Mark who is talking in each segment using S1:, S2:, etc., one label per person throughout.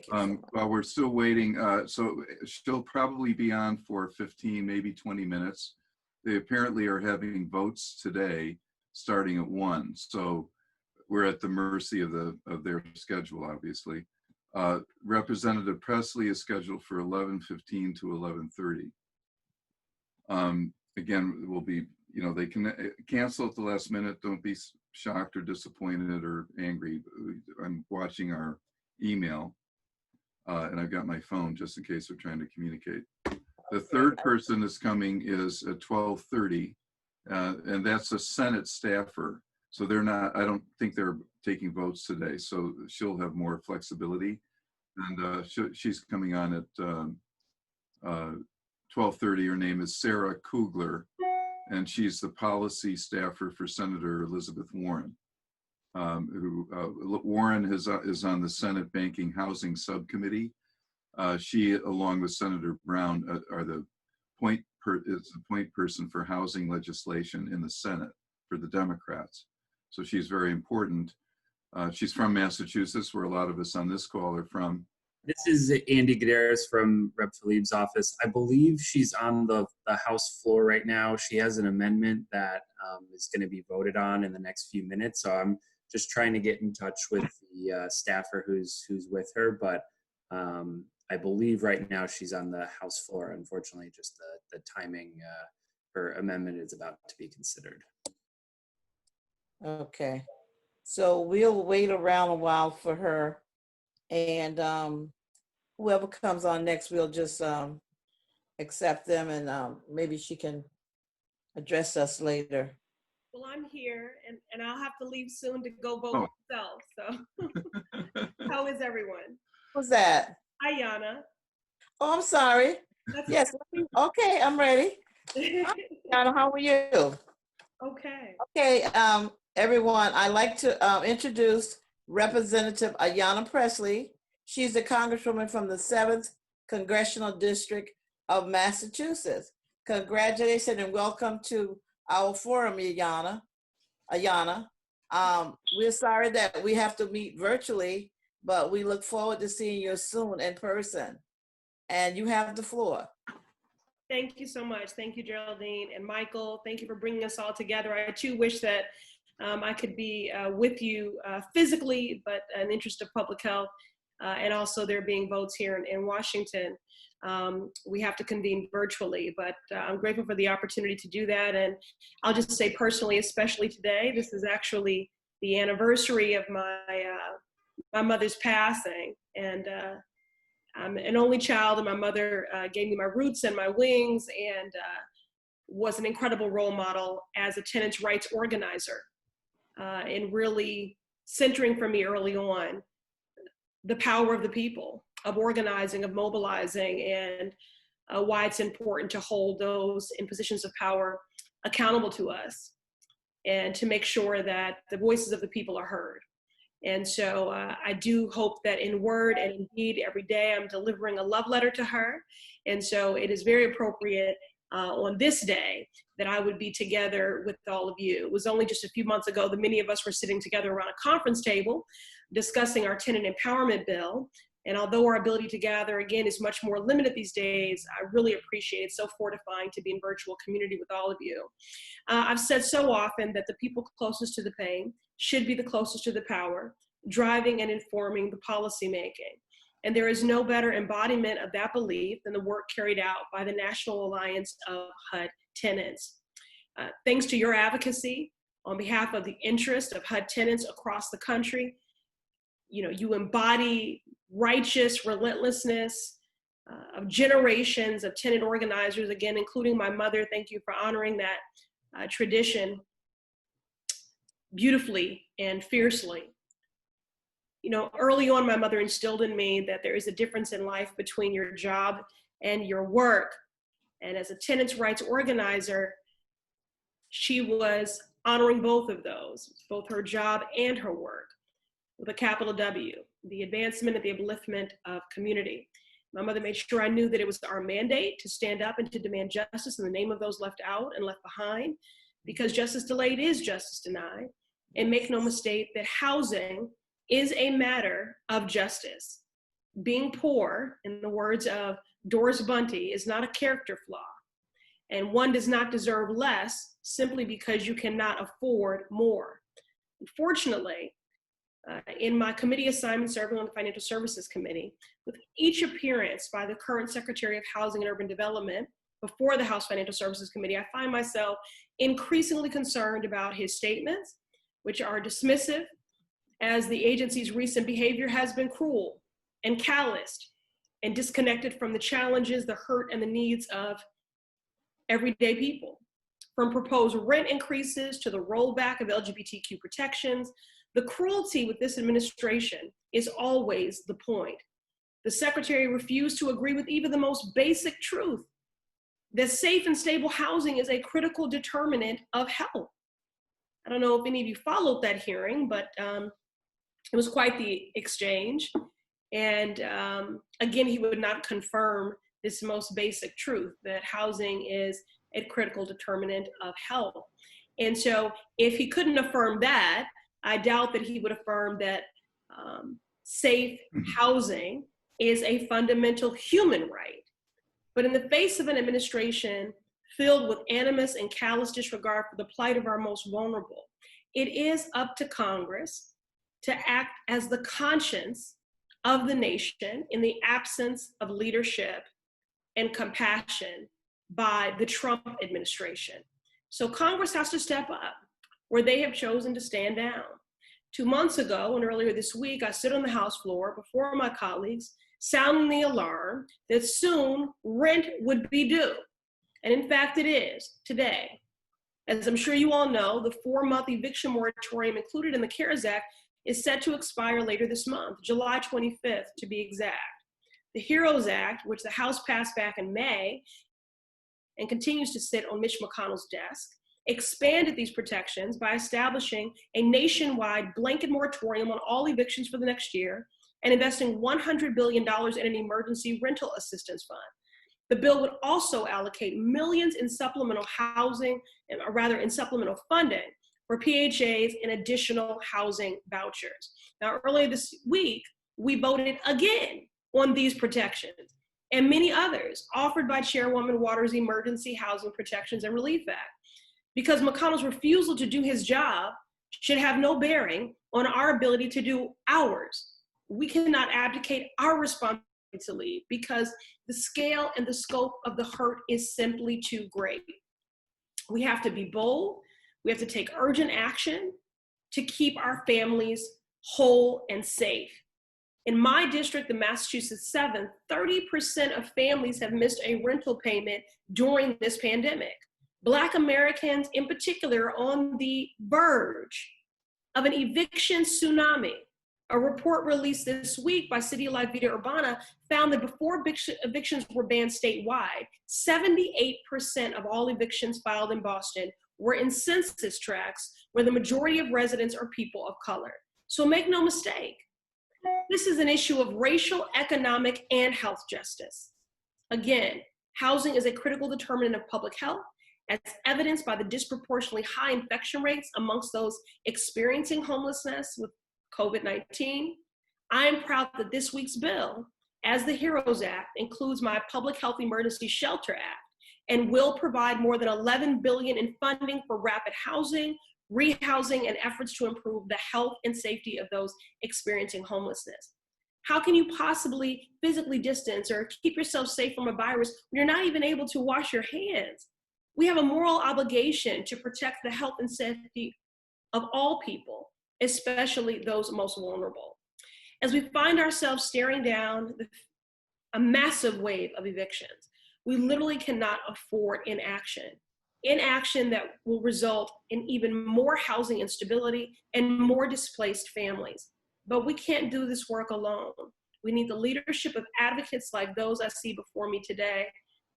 S1: you so much.
S2: While we're still waiting, so she'll probably be on for 15, maybe 20 minutes. They apparently are having votes today, starting at 1. So we're at the mercy of their schedule, obviously. Representative Pressley is scheduled for 11:15 to 11:30. Again, it will be, you know, they can cancel at the last minute. Don't be shocked or disappointed or angry. I'm watching our email, and I've got my phone just in case they're trying to communicate. The third person that's coming is at 12:30, and that's a Senate staffer. So they're not, I don't think they're taking votes today. So she'll have more flexibility. And she's coming on at 12:30. Her name is Sarah Kugler, and she's the policy staffer for Senator Elizabeth Warren. Warren is on the Senate Banking Housing Subcommittee. She, along with Senator Brown, are the point person for housing legislation in the Senate for the Democrats. So she's very important. She's from Massachusetts, where a lot of us on this call are from.
S3: This is Andy Gutierrez from Rep. Tlaib's office. I believe she's on the House floor right now. She has an amendment that is going to be voted on in the next few minutes. So I'm just trying to get in touch with the staffer who's with her. But I believe right now she's on the House floor. Unfortunately, just the timing, her amendment is about to be considered.
S1: Okay, so we'll wait around a while for her, and whoever comes on next, we'll just accept them, and maybe she can address us later.
S4: Well, I'm here, and I'll have to leave soon to go vote myself. So, how is everyone?
S1: Who's that?
S4: Ayanna.
S1: Oh, I'm sorry. Yes. Okay, I'm ready.
S4: Okay.
S1: Ayanna, how are you?
S4: Okay.
S1: Okay, everyone, I'd like to introduce Representative Ayanna Pressley. She's a congresswoman from the 7th Congressional District of Massachusetts. Congratulations and welcome to our forum, Ayanna. We're sorry that we have to meet virtually, but we look forward to seeing you soon in person. And you have the floor.
S4: Thank you so much. Thank you, Geraldine and Michael. Thank you for bringing us all together. I too wish that I could be with you physically, but in the interest of public health, and also there being votes here in Washington, we have to convene virtually, but I'm grateful for the opportunity to do that. And I'll just say personally, especially today, this is actually the anniversary of my mother's passing. And I'm an only child, and my mother gave me my roots and my wings, and was an incredible role model as a tenants' rights organizer, and really centering for me early on the power of the people, of organizing, of mobilizing, and why it's important to hold those in positions of power accountable to us, and to make sure that the voices of the people are heard. And so I do hope that in word and in deed every day I'm delivering a love letter to her. And so it is very appropriate on this day that I would be together with all of you. It was only just a few months ago that many of us were sitting together around a conference table discussing our tenant empowerment bill. And although our ability to gather again is much more limited these days, I really appreciate it. It's so fortifying to be in virtual community with all of you. I've said so often that the people closest to the pain should be the closest to the power, driving and informing the policy making. And there is no better embodiment of that belief than the work carried out by the National Alliance of HUD Tenants. Thanks to your advocacy on behalf of the interest of HUD tenants across the country, you embody righteous relentlessness of generations of tenant organizers, again, including my mother. Thank you for honoring that tradition beautifully and fiercely. Early on, my mother instilled in me that there is a difference in life between your job and your work. And as a tenants' rights organizer, she was honoring both of those, both her job and her work, with a capital W, the advancement and the upliftment of community. My mother made sure I knew that it was our mandate to stand up and to demand justice in the name of those left out and left behind, because justice delayed is justice denied. And make no mistake that housing is a matter of justice. being poor, in the words of Doris Bunty, is not a character flaw. And one does not deserve less simply because you cannot afford more. Unfortunately, in my committee assignment serving on the Financial Services Committee, with each appearance by the current Secretary of Housing and Urban Development before the House Financial Services Committee, I find myself increasingly concerned about his statements, which are dismissive, as the agency's recent behavior has been cruel and calloused and disconnected from the challenges, the hurt, and the needs of everyday people. From proposed rent increases to the rollback of LGBTQ protections, the cruelty with this administration is always the point. The Secretary refused to agree with even the most basic truth, that safe and stable housing is a critical determinant of health. I don't know if any of you followed that hearing, but it was quite the exchange. And again, he would not confirm this most basic truth, that housing is a critical determinant of health. And so if he couldn't affirm that, I doubt that he would affirm that safe housing is a fundamental human right. But in the face of an administration filled with animus and callous disregard for the plight of our most vulnerable, it is up to Congress to act as the conscience of the nation in the absence of leadership and compassion by the Trump administration. So Congress has to step up where they have chosen to stand down. 2 months ago and earlier this week, I stood on the House floor before my colleagues, sounding the alarm that soon rent would be due. And in fact, it is today. As I'm sure you all know, the 4-month eviction moratorium included in the CARES Act is set to expire later this month, July 25th to be exact. The HEROES Act, which the House passed back in May and continues to sit on Mitch McConnell's desk, expanded these protections by establishing a nationwide blanket moratorium on all evictions for the next year and investing $100 billion in an emergency rental assistance fund. The bill would also allocate millions in supplemental housing, or rather in supplemental funding for PHAs and additional housing vouchers. Now, earlier this week, we voted again on these protections and many others offered by Chairwoman Waters' Emergency Housing Protections and Relief Act, because McConnell's refusal to do his job should have no bearing on our ability to do ours. We cannot abdicate our responsibility to leave because the scale and the scope of the hurt is simply too great. We have to be bold. We have to take urgent action to keep our families whole and safe. In my district, the Massachusetts 7th, 30% of families have missed a rental payment during this pandemic. Black Americans in particular are on the verge of an eviction tsunami. A report released this week by City Life Vida Urbana found that before evictions were banned statewide, 78% of all evictions filed in Boston were in census tracts where the majority of residents are people of color. So make no mistake, this is an issue of racial, economic, and health justice. Again, housing is a critical determinant of public health, as evidenced by the disproportionately high infection rates amongst those experiencing homelessness with COVID-19. I am proud that this week's bill, as the HEROES Act, includes my Public Health Emergency Shelter Act and will provide more than $11 billion in funding for rapid housing, rehousing, and efforts to improve the health and safety of those experiencing homelessness. How can you possibly physically distance or keep yourself safe from a virus when you're not even able to wash your hands? We have a moral obligation to protect the health and safety of all people, especially those most vulnerable. As we find ourselves staring down a massive wave of evictions, we literally cannot afford inaction that will result in even more housing instability and more displaced families. But we can't do this work alone. We need the leadership of advocates like those I see before me today,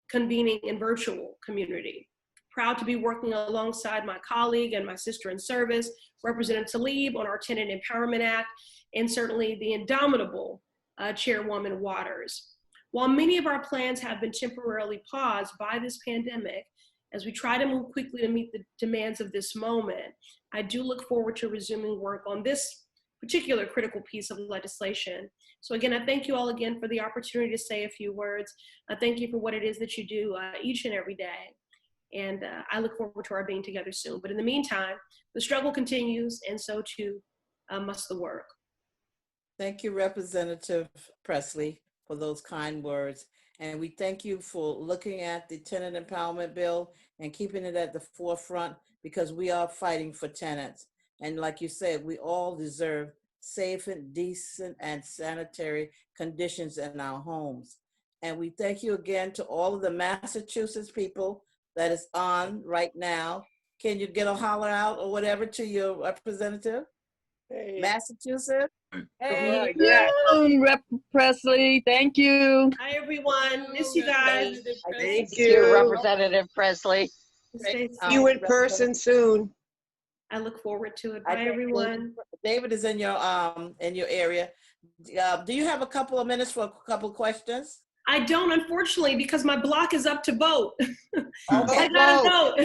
S4: convening in virtual community. Proud to be working alongside my colleague and my sister in service, Representative Tlaib, on our Tenant Empowerment Act, and certainly the indomitable Chairwoman Waters. While many of our plans have been temporarily paused by this pandemic, as we try to move quickly to meet the demands of this moment, I do look forward to resuming work on this particular critical piece of legislation. So again, I thank you all again for the opportunity to say a few words. I thank you for what it is that you do each and every day. And I look forward to our being together soon. But in the meantime, the struggle continues, and so too must the work.
S1: Thank you, Representative Pressley, for those kind words. And we thank you for looking at the tenant empowerment bill and keeping it at the forefront, because we are fighting for tenants. And like you said, we all deserve safe and decent and sanitary conditions in our homes. And we thank you again to all of the Massachusetts people that is on right now. Can you get a holler out or whatever to your representative?
S5: Hey.
S1: Massachusetts?
S5: Hey.
S6: Rep. Pressley. Thank you.
S4: Hi, everyone. Miss you guys.
S5: Thank
S6: Thank you,
S5: you.
S6: Representative Presley.
S4: Stay
S1: See
S5: See you in person soon.
S4: I look forward to it.
S1: I
S4: Bye,
S1: think
S4: everyone.
S1: David is in your area. Do you have a couple of minutes for a couple of questions?
S4: I don't, unfortunately, because my block is up to vote.
S1: Okay.
S4: I gotta vote.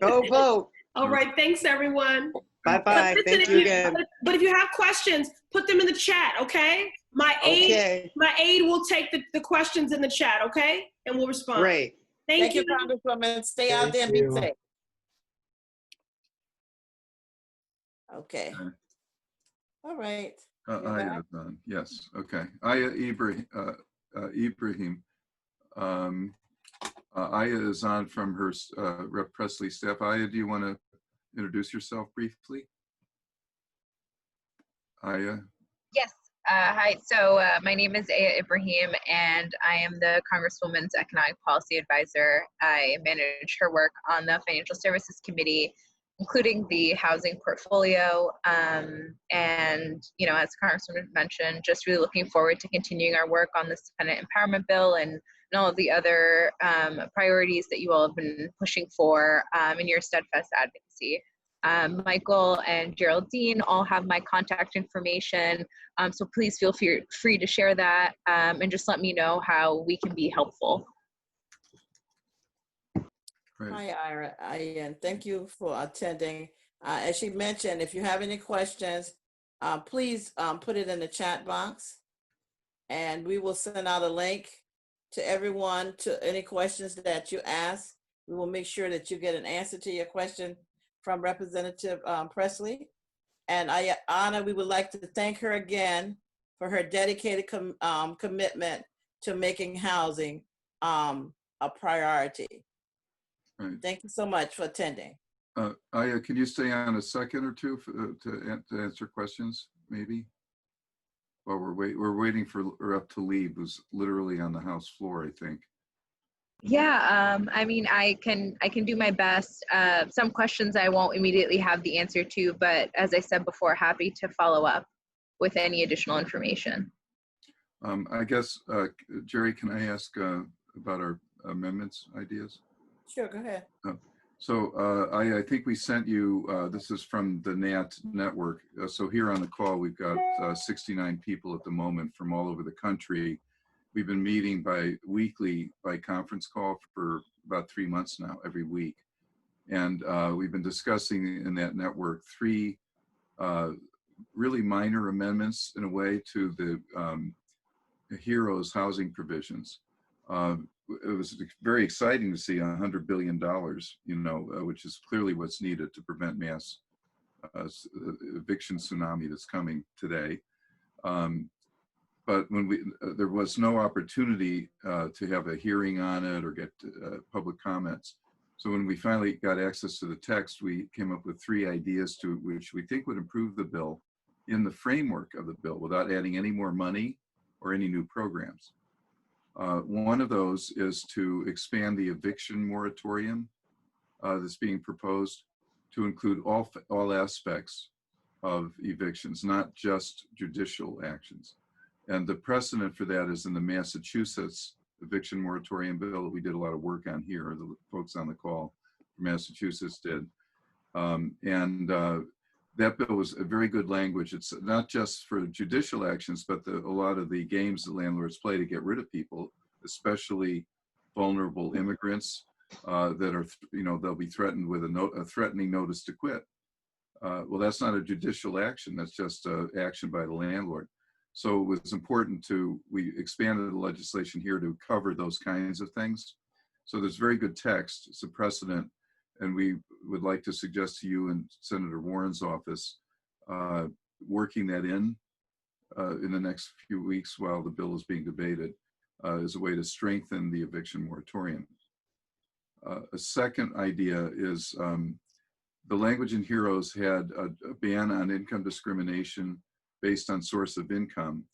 S5: Go vote.
S4: All right, thanks, everyone.
S5: Bye-bye.
S4: But listen,
S5: Thank
S4: if
S5: you again.
S4: But if you have questions, put them in the chat, okay? My aide
S5: Okay,
S4: will take the questions in the chat, okay? And we'll respond.
S5: great.
S4: Thank you.
S1: Congresswoman. Stay out there and be safe. Okay.
S2: Okay.
S1: All right.
S2: Aya, yes, okay. Aya Ibrahim. Aya is on from her Rep. Pressley staff. Aya, do you want to introduce yourself briefly? Aya?
S7: Yes. Hi. So my name is Aide Ibrahim, and I am the Congresswoman's Economic Policy Advisor. I manage her work on the Financial Services Committee, including the housing portfolio. And, you know, as Congresswoman mentioned, just really looking forward to continuing our work on this tenant empowerment bill and all of the other priorities that you all have been pushing for in your steadfast advocacy. Michael and Geraldine all have my contact information, so please feel free to share that and just let me know how we can be helpful.
S2: Great.
S1: Hi, Ira. And thank you for attending. As she mentioned, if you have any questions, please put it in the chat box, and we will send out a link to everyone to any questions that you ask. We will make sure that you get an answer to your question from Representative Pressley. And Ayanna, we would like to thank her again for her dedicated commitment to making housing a priority.
S2: Right.
S1: Thank you so much for attending.
S2: Aya, can you stay on a second or two to answer questions, maybe? While we're waiting for Rep. Tlaib, who's literally on the House floor, I think.
S7: Yeah, I mean, I can do my best. Some questions I won't immediately have the answer to, but as I said before, happy to follow up with any additional information.
S2: I guess, Jerry, can I ask about our amendments ideas?
S1: Sure, go ahead.
S2: So I think we sent you, this is from the NAHT network. So here on the call, we've got 69 people at the moment from all over the country. We've been meeting weekly by conference call for about 3 months now, every week. And we've been discussing in that network 3 really minor amendments in a way to the HEROES housing provisions. It was very exciting to see $100 billion, you know, which is clearly what's needed to prevent mass eviction tsunami that's coming today. But when there was no opportunity to have a hearing on it or get public comments. So when we finally got access to the text, we came up with 3 ideas to which we think would improve the bill in the framework of the bill without adding any more money or any new programs. One of those is to expand the eviction moratorium that's being proposed to include all aspects of evictions, not just judicial actions. And the precedent for that is in the Massachusetts eviction moratorium bill that we did a lot of work on here, the folks on the call from Massachusetts did. That bill was a very good language. It's not just for judicial actions, but a lot of the games that landlords play to get rid of people, especially vulnerable immigrants that are, you know, they'll be threatened with a threatening notice to quit. Well, that's not a judicial action. That's just action by the landlord. So it was important we expanded the legislation here to cover those kinds of things. So there's very good text. It's a precedent. And we would like to suggest to you and Senator Warren's office working that in the next few weeks while the bill is being debated as a way to strengthen the eviction moratorium. A second idea is the language in HEROES had a ban on income discrimination based on source of income,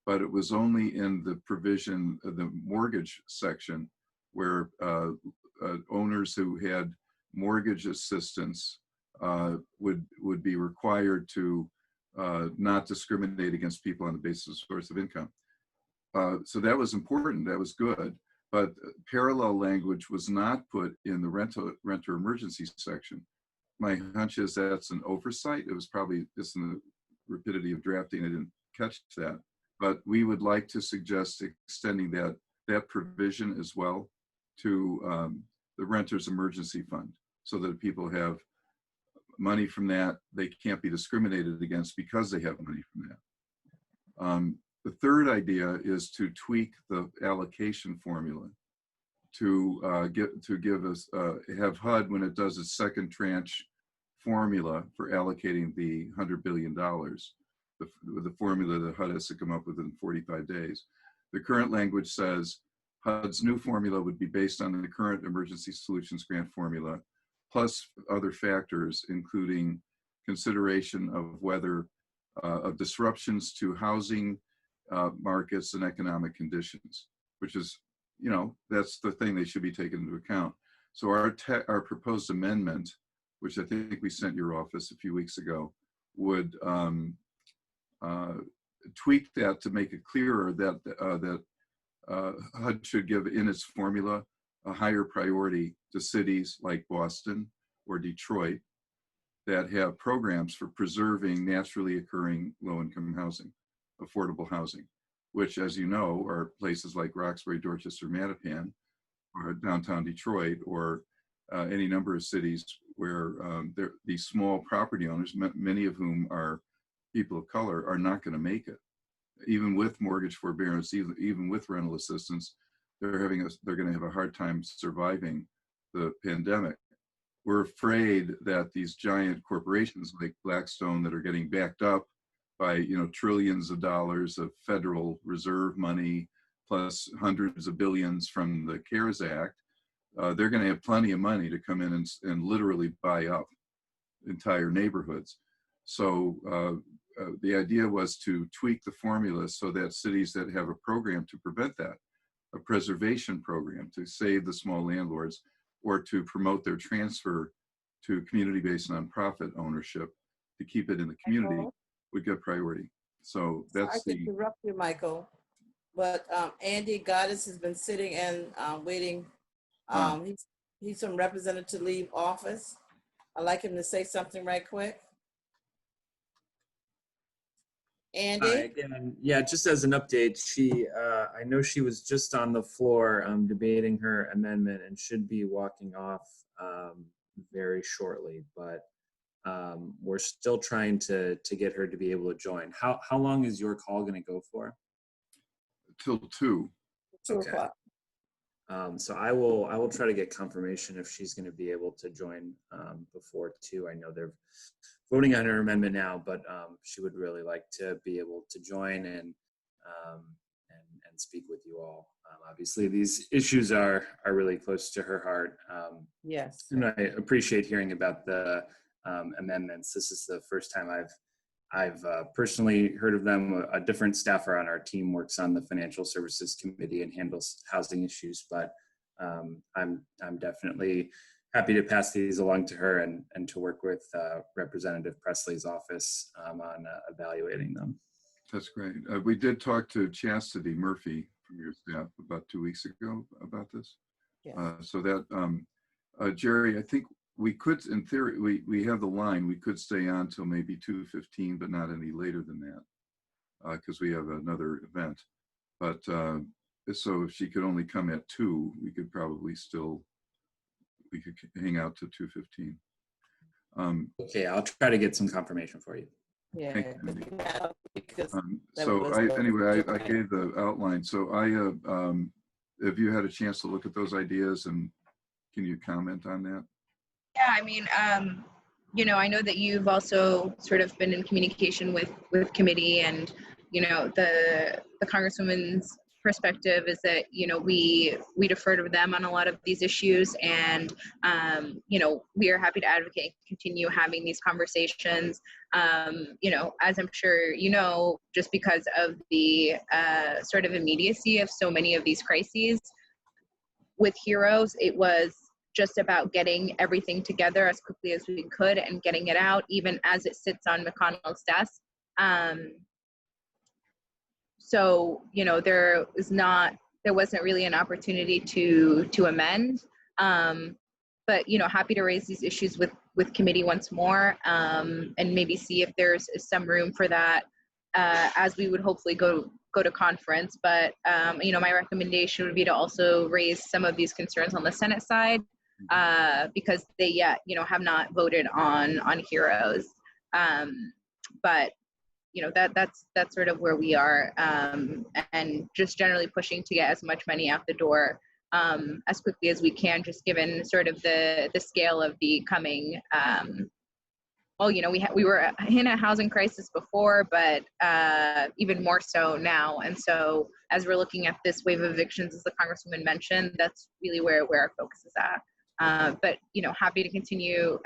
S2: but it was only in the provision of the mortgage section where owners who had mortgage assistance would be required to not discriminate against people on the basis of source of income. So that was important, that was good, but parallel language was not put in the renter emergency section. My hunch is that's an oversight. It was probably just in the rapidity of drafting, I didn't catch that. But we would like to suggest extending that provision as well to the Renters Emergency Fund, so that people have money from that. They can't be discriminated against because they have money from that. The third idea is to tweak the allocation formula to give us have HUD, when it does its second tranche formula for allocating the $100 billion, the formula that HUD has to come up with in 45 days. The current language says HUD's new formula would be based on the current Emergency Solutions Grant formula, plus other factors, including consideration of whether of disruptions to housing markets and economic conditions, which is, that's the thing they should be taken into account. So our proposed amendment, which I think we sent your office a few weeks ago, would tweak that to make it clearer that HUD should give in its formula a higher priority to cities like Boston or Detroit that have programs for preserving naturally occurring low-income housing, affordable housing, which, as you know, are places like Roxbury, Dorchester, Mattapan, or downtown Detroit, or any number of cities where these small property owners, many of whom are people of color, are not going to make it. Even with mortgage forbearance, even with rental assistance, they're going to have a hard time surviving the pandemic. We're afraid that these giant corporations like Blackstone that are getting backed up by trillions of dollars of Federal Reserve money, plus hundreds of billions from the CARES Act, they're going to have plenty of money to come in and literally buy up entire neighborhoods. So the idea was to tweak the formula so that cities that have a program to prevent that, a preservation program to save the small landlords, or to promote their transfer to community-based nonprofit ownership to keep it in the community,
S1: Michael?
S2: would get priority. So that's
S1: I interrupt you, Michael, but Andy Goddess has been sitting and waiting. He's from Representative Tlaib office. I'd like him to say something right quick. Andy?
S3: Hi again. Yeah, just as an update, I know she was just on the floor debating her amendment and should be walking off very shortly, but we're still trying to get her to be able to join. How long is your call going to go for?
S2: till 2.
S1: 2
S3: Okay.
S1: o'clock.
S3: So I will try to get confirmation if she's going to be able to join before 2. I know they're voting on her amendment now, but she would really like to be able to join and speak with you all. Obviously, these issues are really close to her heart.
S1: Yes.
S3: And I appreciate hearing about the amendments. This is the first time I've personally heard of them. A different staffer on our team works on the Financial Services Committee and handles housing issues, but I'm definitely happy to pass these along to her and to work with Representative Pressley's office on evaluating them.
S2: That's great. We did talk to Chastity Murphy from your staff about 2 weeks ago about this.
S1: Yes.
S2: So that, Jerry, I think we could, in theory, we have the line, we could stay on till maybe 2:15, but not any later than that, because we have another event. But so if she could only come at 2, we could probably we could hang out to 2:15.
S3: Okay, I'll try to get some confirmation for you.
S1: Yeah.
S2: Thank you, Andy.
S1: Because that
S2: So
S1: was
S2: anyway, I gave the outline. So have you had a chance to look at those ideas, and can you comment on that?
S7: Yeah, I mean, I know that you've also sort of been in communication with committee, and the congresswoman's perspective is that we defer to them on a lot of these issues, and we are happy to advocate and continue having these conversations. As I'm sure just because of the sort of immediacy of so many of these crises with Heroes, it was just about getting everything together as quickly as we could and getting it out, even as it sits on McConnell's desk. So, there wasn't really an opportunity to amend, but, happy to raise these issues with committee once more, and maybe see if there's some room for that, as we would hopefully go to conference. But, my recommendation would be to also raise some of these concerns on the Senate side, because they have not voted on Heroes. But that's sort of where we are, and just generally pushing to get as much money out the door as quickly as we can, just given sort of the scale of the coming. We were in a housing crisis before, but even more so now. And so as we're looking at this wave of evictions, as the Congresswoman mentioned, that's really where our focus is at. But happy to continue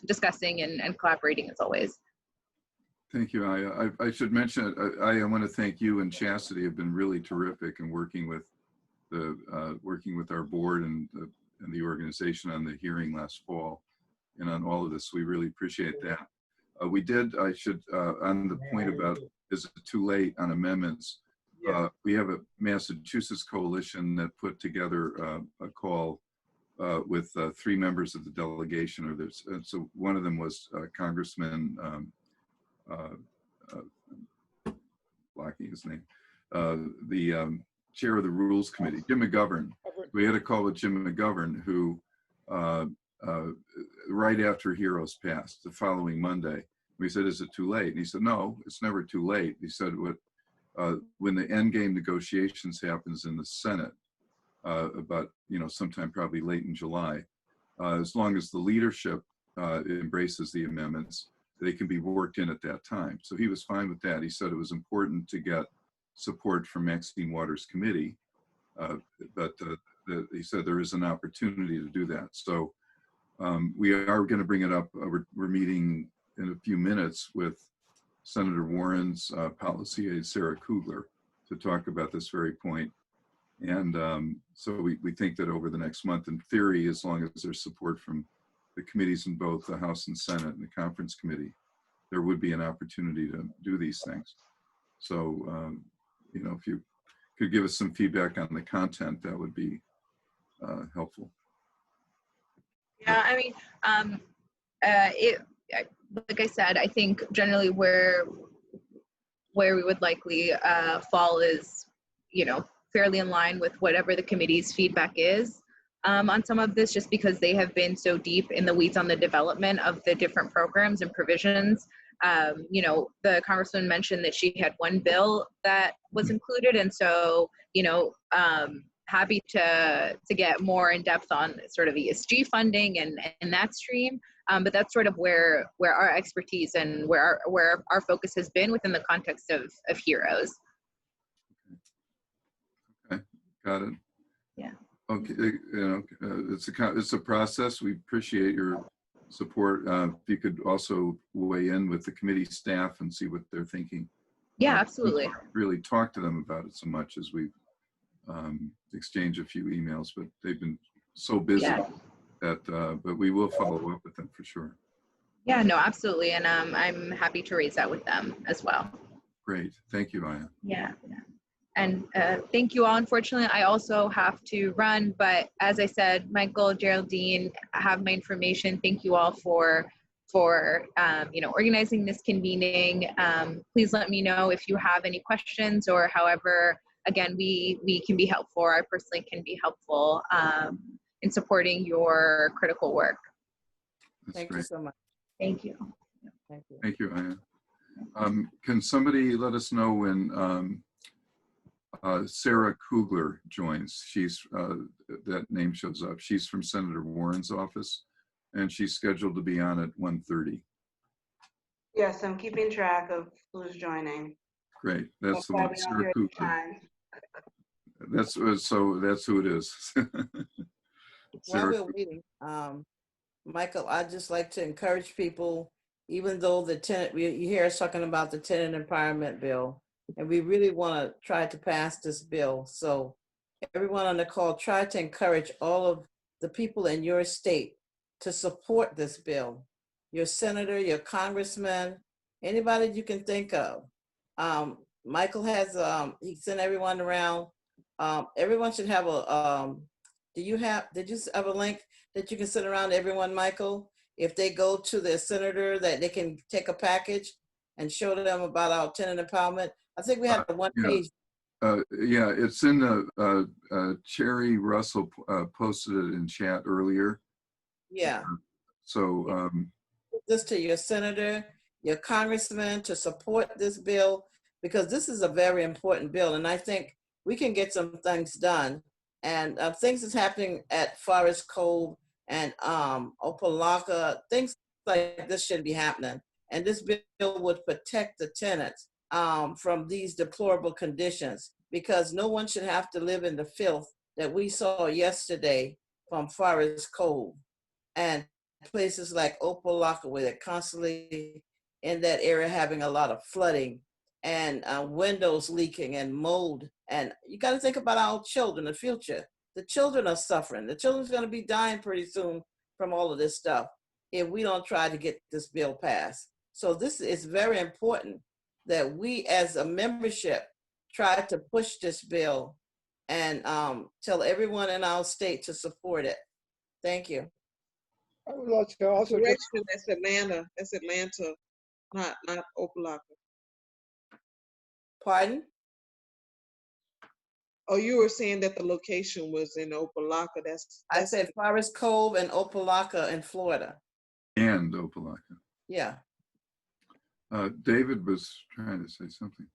S7: discussing and collaborating as always.
S2: Thank you, Aya. I should mention, I want to thank you and Chastity have been really terrific in working with our board and the organization on the hearing last fall and on all of this. We really appreciate that. I should, on the point about is it too late on amendments, we have a Massachusetts coalition that put together a call with 3 members of the delegation, and so one of them was Congressman blocking his name, the chair of the Rules Committee, Jim McGovern. We had a call with Jim McGovern, who right after Heroes passed, the following Monday, we said, "Is it too late?" And he said, "No, it's never too late." He said, when the end game negotiations happens in the Senate, about sometime probably late in July, as long as the leadership embraces the amendments, they can be worked in at that time. So he was fine with that. He said it was important to get support from Maxine Waters' committee, but he said there is an opportunity to do that. So we are going to bring it up. We're meeting in a few minutes with Senator Warren's policy aide, Sarah Kugler, to talk about this very point. And so we think that over the next month, in theory, as long as there's support from the committees in both the House and Senate and the conference committee, there would be an opportunity to do these things. So, if you could give us some feedback on the content, that would be helpful.
S7: Yeah, I mean, like I said, I think generally where we would likely fall is, fairly in line with whatever the committee's feedback is on some of this, just because they have been so deep in the weeds on the development of the different programs and provisions. The Congresswoman mentioned that she had one bill that was included, and so, happy to get more in depth on sort of ESG funding and that stream. But that's sort of where our expertise and where our focus has been within the context of Heroes.
S2: Okay, got it.
S7: Yeah.
S2: Okay, it's a process. We appreciate your support. If you could also weigh in with the committee staff and see what they're thinking.
S7: Yeah, absolutely.
S2: Really talk to them about it so much as we've exchanged a few emails, but they've been so busy that, but we will follow up with them for sure.
S7: Yeah, no, absolutely. And I'm happy to raise that with them as well.
S2: Great. Thank you, Aya.
S7: Yeah. And thank you all. Unfortunately, I also have to run, but as I said, Michael, Geraldine have my information. Thank you all for organizing this convening. Please let me know if you have any questions, or however, again, we can be helpful, or I personally can be helpful in supporting your critical work.
S2: That's
S1: Thank you
S2: great.
S1: so much.
S7: Thank you.
S1: Thank you.
S2: Thank you, Ayanna. Can somebody let us know when Sarah Kugler joins? She's that name shows up. She's from Senator Warren's office, and she's scheduled to be on at 1:30.
S8: Yes, I'm keeping track of who's joining.
S2: Great, that's the
S8: I'll
S2: one,
S8: probably not
S2: Sarah
S8: hear this
S2: Kugler.
S8: time.
S2: That's who it is.
S1: While
S2: Sarah,
S1: we're waiting, Michael, I'd just like to encourage people, even though you hear us talking about the tenant empowerment bill, and we really want to try to pass this bill. So everyone on the call, try to encourage all of the people in your state to support this bill. Your senator, your congressman, anybody you can think of. Michael has, he sent everyone around. Everyone should have did you have a link that you can send around to everyone, Michael? If they go to their senator, that they can take a package and show them about our tenant empowerment. I think we had a one page.
S2: yeah, it's in the Cherry Russell posted it in chat earlier.
S1: Yeah.
S2: So
S1: This to your senator, your congressman to support this bill, because this is a very important bill. And I think we can get some things done. And things is happening at Forest Cove and Opelika. Things like this shouldn't be happening. And this bill would protect the tenants from these deplorable conditions, because no one should have to live in the filth that we saw yesterday from Forest Cove and places like Opelika, where they're constantly in that area having a lot of flooding and windows leaking and mold. And you got to think about our children, the future. The children are suffering. The children's going to be dying pretty soon from all of this stuff if we don't try to get this bill passed. So this is very important that we as a membership try to push this bill and tell everyone in our state to support it. Thank you.
S5: I would like to also just,
S9: Correction, that's Atlanta. That's Atlanta, not Opelika.
S1: Pardon?
S9: Oh, you were saying that the location was in Opelika.
S1: I said Forest Cove and Opelika in Florida.
S2: and Opelika.
S1: Yeah.
S2: David was trying to say something.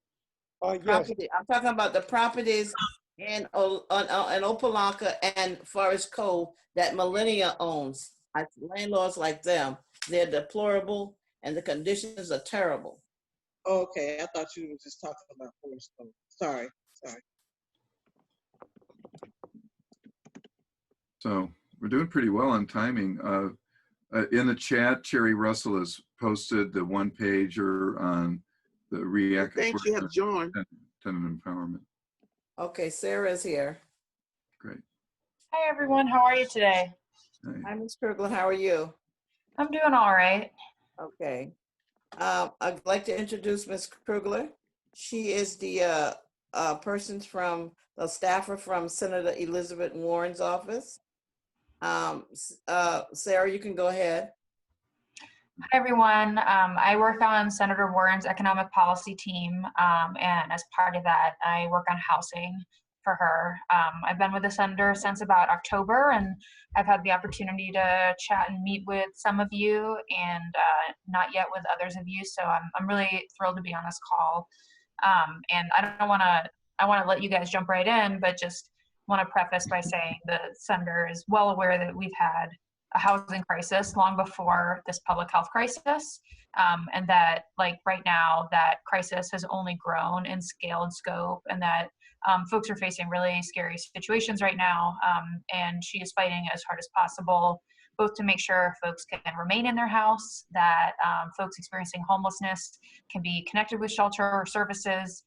S5: yes,
S1: Property. I'm talking about the properties in Opelika and Forest Cove that Millennia owns. Landlords like them, they're deplorable and the conditions are terrible.
S9: Okay, I thought you were just talking about Forest Cove. Sorry.
S2: So we're doing pretty well on timing. In the chat, Cherry Russell has posted the one pager on the react.
S9: Thank you have joined.
S2: Tenant empowerment.
S1: Okay, Sarah's here.
S2: Great.
S10: Hi, everyone. How are you today?
S2: Hey.
S1: Hi, Ms. Kugler, how are you?
S10: I'm doing all right.
S1: Okay. I'd like to introduce Ms. Kugler. She is the person from the staffer from Senator Elizabeth Warren's office. Sarah, you can go ahead.
S10: Hi, everyone. I work on Senator Warren's economic policy team, and as part of that, I work on housing for her. I've been with the senator since about October, and I've had the opportunity to chat and meet with some of you and not yet with others of you, so I'm really thrilled to be on this call. And I want to let you guys jump right in, but just want to preface by saying the senator is well aware that we've had a housing crisis long before this public health crisis, and that like right now that crisis has only grown in scale and scope, and that folks are facing really scary situations right now, and she is fighting as hard as possible both to make sure folks can remain in their house, that folks experiencing homelessness can be connected with shelter or services,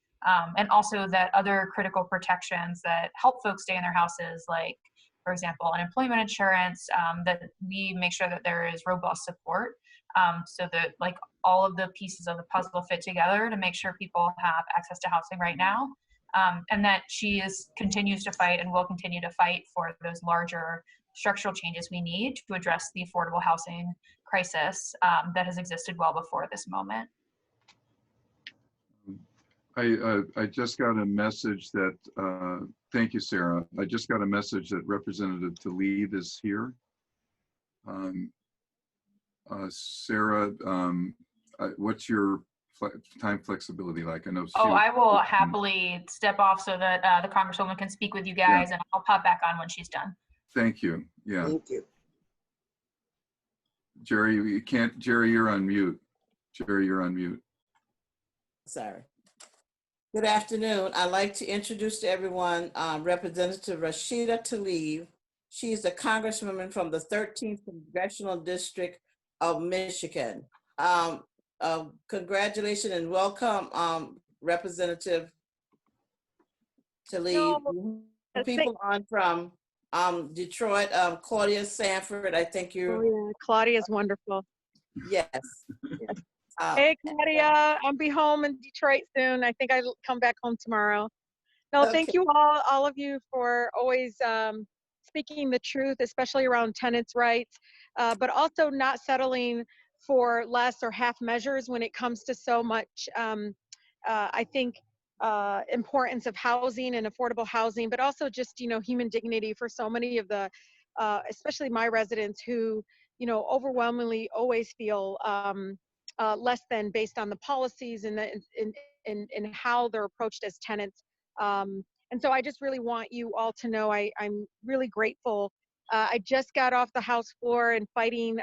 S10: and also that other critical protections that help folks stay in their houses, like, for example, unemployment insurance, that we make sure that there is robust support, so that like all of the pieces of the puzzle fit together to make sure people have access to housing right now, and that she continues to fight and will continue to fight for those larger structural changes we need to address the affordable housing crisis that has existed well before this moment.
S2: I just got a message that, thank you, Sarah. I just got a message that Representative Tlaib is here. Sarah, what's your time flexibility like? I know.
S10: Oh, I will happily step off so that the Congresswoman can speak with you guys, and I'll pop back on when she's done.
S2: Thank you. Yeah.
S9: Thank you.
S2: Jerry, you can't. Jerry, you're on mute. Jerry, you're on mute.
S1: Sorry. Good afternoon. I'd like to introduce to everyone Representative Rashida Tlaib. She's the Congresswoman from the 13th Congressional District of Michigan. Congratulations and welcome, Representative Tlaib. People on from Detroit, Claudia Sanford, I think you're.
S11: Oh yeah, Claudia's wonderful.
S1: Yes.
S11: Yes. Hey Claudia, I'll be home in Detroit soon. I think I'll come back home tomorrow. No, thank you all of you for always speaking the truth, especially around tenants' rights, but also not settling for less or half measures when it comes to so much, I think, importance of housing and affordable housing, but also just, human dignity for so many of the, especially my residents who, overwhelmingly always feel less than based on the policies and how they're approached as tenants. And so I just really want you all to know I'm really grateful. I just got off the House floor and fighting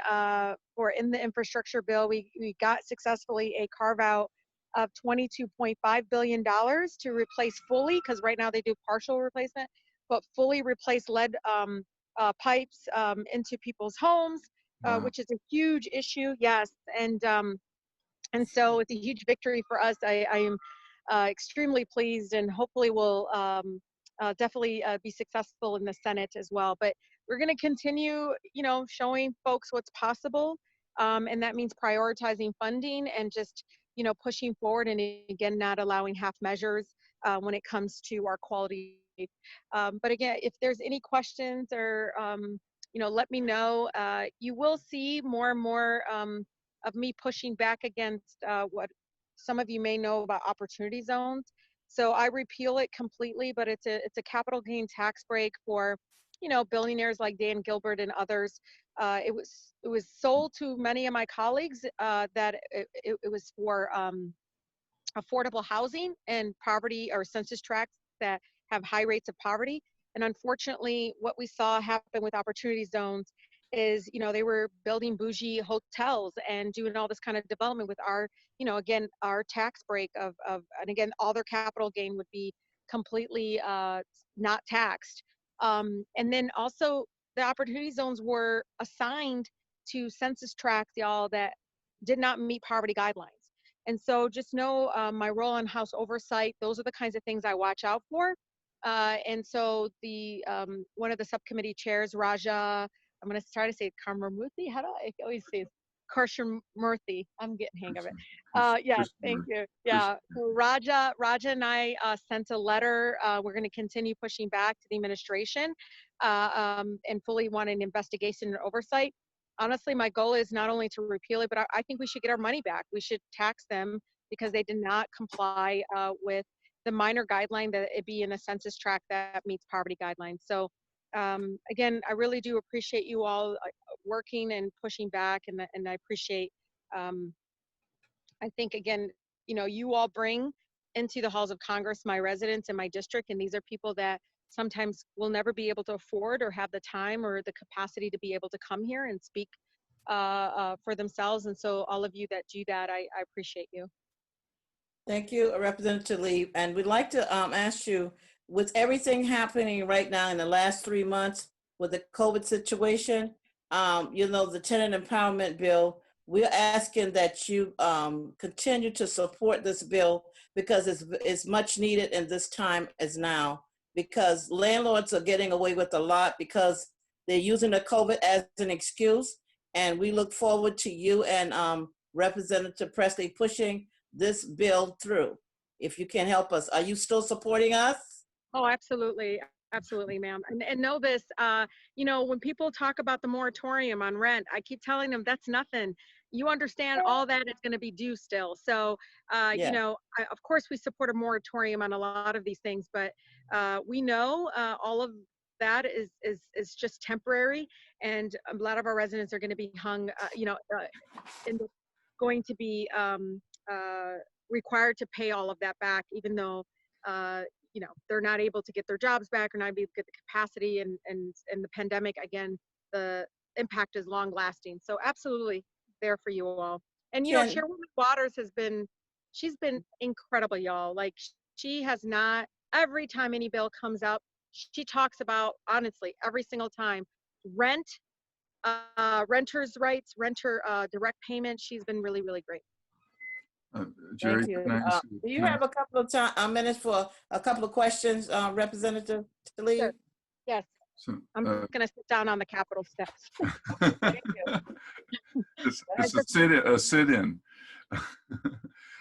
S11: for in the infrastructure bill. We got successfully a carve out of $22.5 billion to replace fully, because right now they do partial replacement, but fully replace lead pipes into people's homes, which is a huge issue. Yes, and so it's a huge victory for us. I am extremely pleased, and hopefully will definitely be successful in the Senate as well. But we're going to continue, showing folks what's possible, and that means prioritizing funding and just, pushing forward, and again, not allowing half measures when it comes to our quality. But again, if there's any questions or, let me know. You will see more and more of me pushing back against what some of you may know about opportunity zones. So I repeal it completely, but it's a capital gain tax break for, billionaires like Dan Gilbert and others. It was sold to many of my colleagues that it was for affordable housing and poverty or census tracts that have high rates of poverty. And unfortunately, what we saw happen with opportunity zones is, they were building bougie hotels and doing all this kind of development with our, again, our tax break and again, all their capital gain would be completely not taxed. And then also the opportunity zones were assigned to census tracts, y'all, that did not meet poverty guidelines. And so just know my role on House oversight, those are the kinds of things I watch out for. And so the one of the subcommittee chairs, Raja, I'm going to try to say Karmamurthy. How do I always say it? Karshamurthy. I'm getting hang of it. Yeah, thank you. Yeah, so Raja and I sent a letter. We're going to continue pushing back to the administration and fully want an investigation and oversight. Honestly, my goal is not only to repeal it, but I think we should get our money back. We should tax them because they did not comply with the minor guideline that it be in a census tract that meets poverty guidelines. So again, I really do appreciate you all working and pushing back, and I appreciate, I think again, you all bring into the halls of Congress my residents in my district, and these are people that sometimes will never be able to afford or have the time or the capacity to be able to come here and speak for themselves. And so all of you that do that, I appreciate you.
S1: Thank you, Representative Lee. And we'd like to ask you, with everything happening right now in the last 3 months with the COVID situation, the tenant empowerment bill, we're asking that you continue to support this bill because it's much needed in this time as now, because landlords are getting away with a lot because they're using the COVID as an excuse. And we look forward to you and Representative Pressley pushing this bill through. If you can help us, are you still supporting us?
S11: Oh, absolutely. Absolutely, ma'am. And know this, when people talk about the moratorium on rent, I keep telling them that's nothing. You understand all that is going to be due still. So, of course we support a moratorium on a lot of these things, but we know all of that is just temporary, and a lot of our residents are going to be hung, in the, going to be required to pay all of that back, even though they're not able to get their jobs back or not able to get the capacity, and the pandemic, again, the impact is long lasting. So absolutely there for you all. And Chairwoman Waters she's been incredible, y'all. Like, she has not, every time any bill comes up, she talks about, honestly, every single time, rent, renters' rights, renter direct payment. She's been really, really great.
S2: Jerry,
S1: Thank you. Do you
S2: can I
S1: have a couple of minutes for a couple of questions, Representative Tlaib?
S11: Sure. Yes.
S2: So,
S11: I'm just going to sit down on the Capitol steps.
S1: Thank you.
S2: it's a sit-in.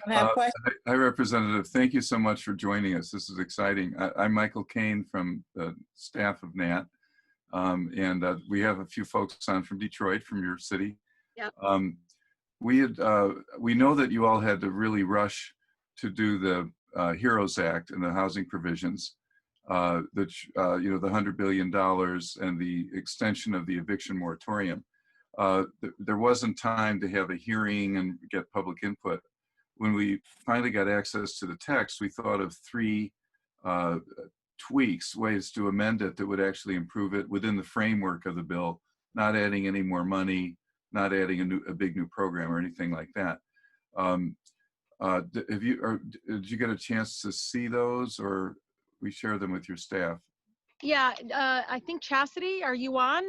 S2: Hi, Representative. Thank you so much for joining us. This is exciting. I'm Michael Kane from the staff of NAHT, and we have a few folks on from Detroit, from your city.
S11: Yeah.
S2: We know that you all had to really rush to do the HEROES Act and the housing provisions, the $100 billion and the extension of the eviction moratorium. There wasn't time to have a hearing and get public input. When we finally got access to the text, we thought of 3 tweaks, ways to amend it that would actually improve it within the framework of the bill, not adding any more money, not adding a big new program or anything like that. Did you get a chance to see those, or we share them with your staff?
S11: Yeah, I think Chastity, are you on?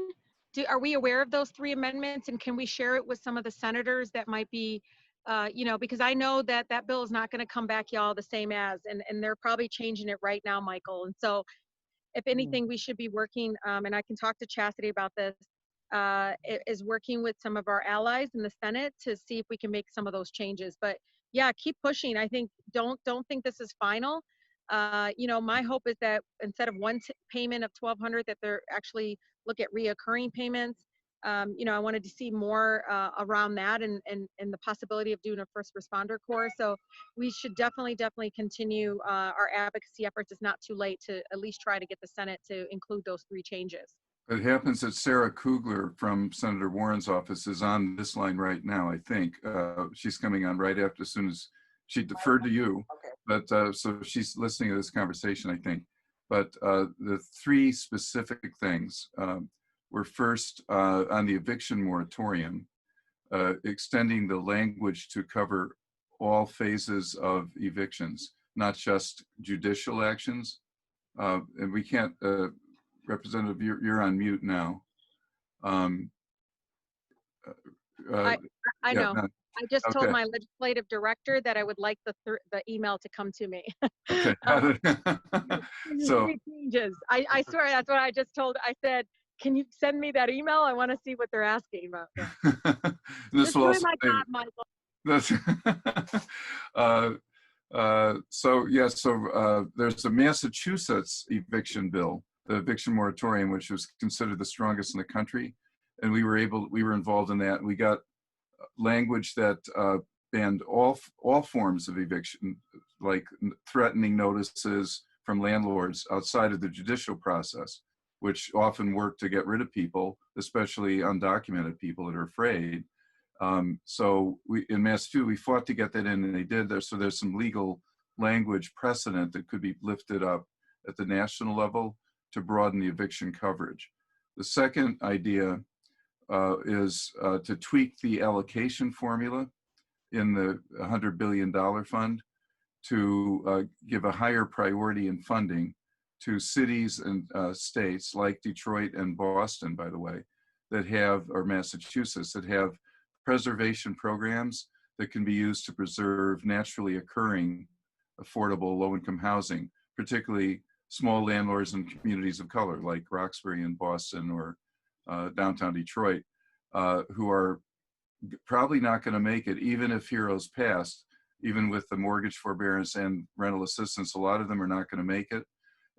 S11: Are we aware of those 3 amendments, and can we share it with some of the senators that might be, because I know that bill is not going to come back, y'all, the same as, and they're probably changing it right now, Michael. And so if anything, we should be working, and I can talk to Chastity about this, is working with some of our allies in the Senate to see if we can make some of those changes. But yeah, keep pushing. I think don't think this is final. My hope is that instead of one payment of $1,200, that they're actually look at reoccurring payments. I wanted to see more around that, and the possibility of doing a first responder corps. So we should definitely continue our advocacy efforts. It's not too late to at least try to get the Senate to include those 3 changes.
S2: It happens that Sarah Kugler from Senator Warren's office is on this line right now, I think. She's coming on right after, as soon as she deferred to you.
S1: Okay.
S2: But so she's listening to this conversation, I think. But the 3 specific things were first on the eviction moratorium, extending the language to cover all phases of evictions, not just judicial actions. And we can't, Representative, you're on mute now.
S11: I know.
S2: No,
S11: I just told
S2: okay.
S11: my legislative director that I would like the email to come to me.
S2: Okay. So
S11: 3 changes. I swear that's what I just told. I said, can you send me that email? I want to see what they're asking about. Yeah.
S2: this will also
S11: my job, Michael.
S2: that's so there's a Massachusetts eviction bill, the eviction moratorium, which was considered the strongest in the country, and we were involved in that. We got language that banned all forms of eviction, like threatening notices from landlords outside of the judicial process, which often work to get rid of people, especially undocumented people that are afraid. So in Massachusetts, we fought to get that in, and they did. So there's some legal language precedent that could be lifted up at the national level to broaden the eviction coverage. The second idea is to tweak the allocation formula in the $100 billion fund to give a higher priority in funding to cities and states like Detroit and Boston, by the way, that have, or Massachusetts, that have preservation programs that can be used to preserve naturally occurring affordable low-income housing, particularly small landlords in communities of color like Roxbury in Boston or downtown Detroit, who are probably not going to make it, even if HEROES passed, even with the mortgage forbearance and rental assistance. A lot of them are not going to make it,